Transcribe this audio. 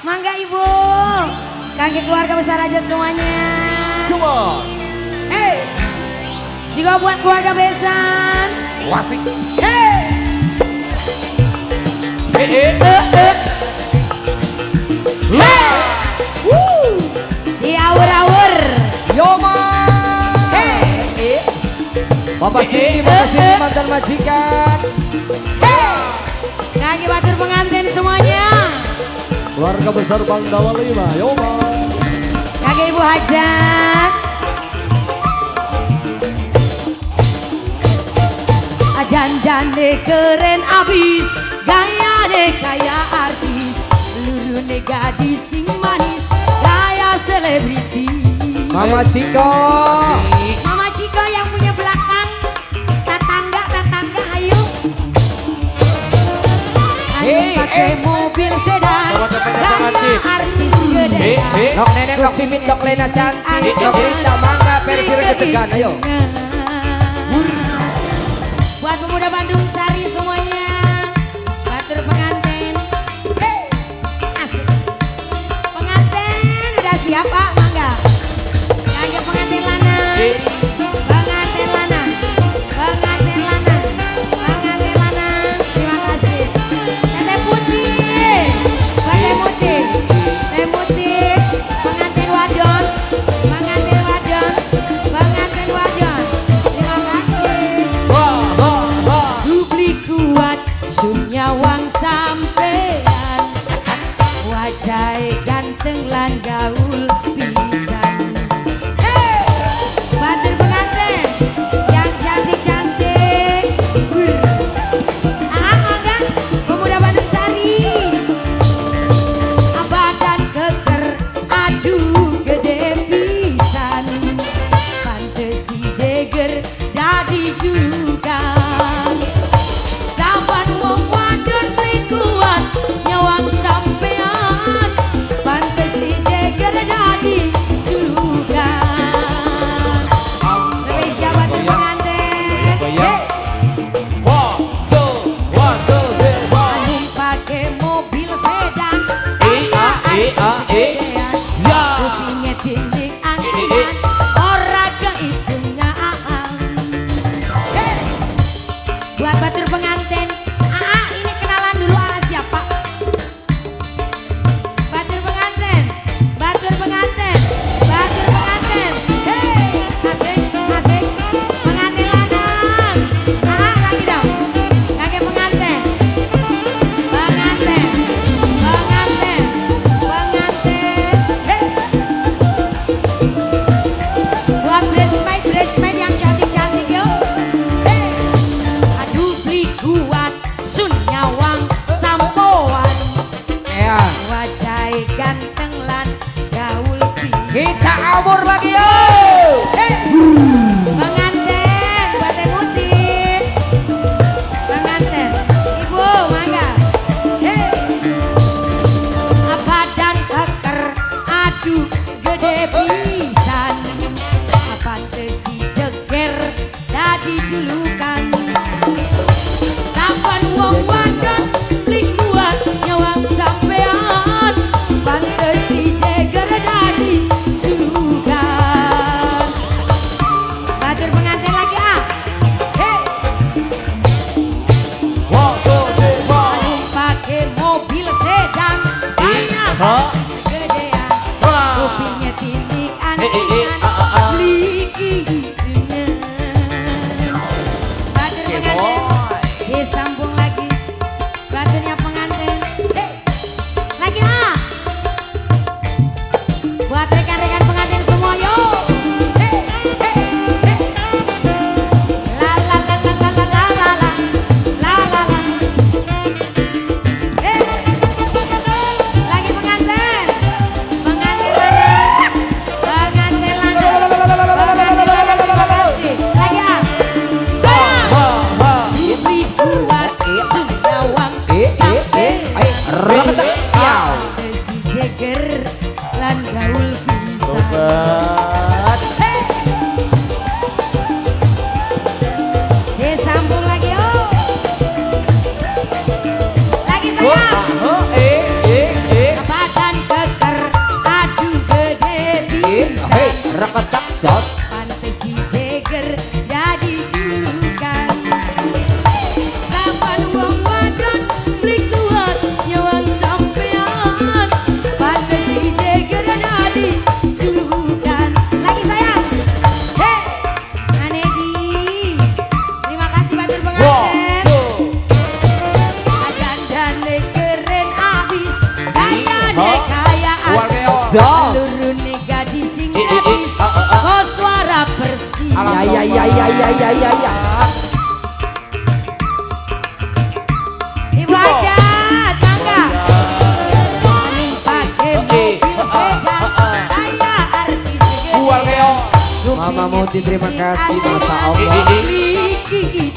Mangga ibu. Kaki keluarga besar aja semuanya. Come on. Hey. Juga buat keluarga besan. Wasik. Hey. Hey. Di awur-awur. Yoma. Hey. Bapak Siti, mantan majikan. Hey. Kaki batur pengantin semuanya. Keluarga besar Bangdawa 5, Yoma. Kaki ibu hajat. Dandannya keren abis, gayanya kayak artis, lurune gadis sing manis, gaya selebriti. Mama Ciko. Mama Ciko yang punya belakang, tetangga ayo. Ayo pakai mobil sedan, gaya artis gedean. Nok nenek, nok Pimit, nok Lena cantik, nok Rita Mangga versi Regetegan, ayo. Buat pemuda Bandung Sari semuanya, batur pengantin. Hey. Asik. Pengantin udah siap Pak, mangga. Kaki pengantin lana. Pengantin lana. Pengantin lana. Pengantin lana. Terima kasih. Teh putih. Teh putih. Teh putih. Pengantin wadon. Pengantin wadon. Pengantin wadon. Terima kasih. Kuat sunyawang sampean, wajah ganteng lan gaul pisan. Hey, batur pengantin yang cantik-cantik. Mangga pemuda Bandung Sari. Badan keker, aduh gede pisan. Fantasi jeger dadi julukan. Saban wong wadon kuat nyawang sampean, fantasi jeger dadi julukan. Spesial batur pengantin. Anum pake mobil sedan, kupingnya tindik antingan, ora kehitungnya Hey. Buat batur pengantin, ini kenalan dulu siapa? Batur pengantin, batur pengantin, batur pengantin. Hey, asik, asik. Pengantin lanang. Lagi dong. Kakek pengantin. Pengantin, pengantin, pengantin. Hey. Buat bridesmaid yang cantik-cantik yuk. Hey. Aduh beli kuat sun nyawang sampoan, Ya. wajah ganteng lan gaul pisan. Kita abur lagi yo. Hey. Pengantin buat teh putih. Pengantin ibu mangga. Hey. Badan keker, aduh gede pisan. Fantasi jeger dadi julukan. Saban wong wadon beli kuat nyawang sampean, fantasi jeger dadi julukan. Batur pengantin lagi Hey. Anum pake mobil sedan, banyak gedean. Kupingnya tindik antingan, beli hidungan. Batur pengantin, disambung lagi. Baturnya pengantin. Hey. Lagi buat rekan-rekan pengantin semua yuk. Hey, hey, hey. La la la la la la la la la la la la. Hey. Lagi pengantin, pengantin lana, pengantin reketak jot. Pantes si Jagger jadi julukan. Saban wong wadon beli kuat nyawang sampean. Pantes si Jagger jadi julukan. Lagi sayang. Hei, Anedi. Terima kasih batur pengantin. Adandane keren abis, dayane kayaan. Lurune gadis sing gadis, kok suara bersih. Ya. Ibu hajat, mangga. Pakai mobil sedan, saya artis segede. Mama Muti terima kasih, Masya Allah. Gigi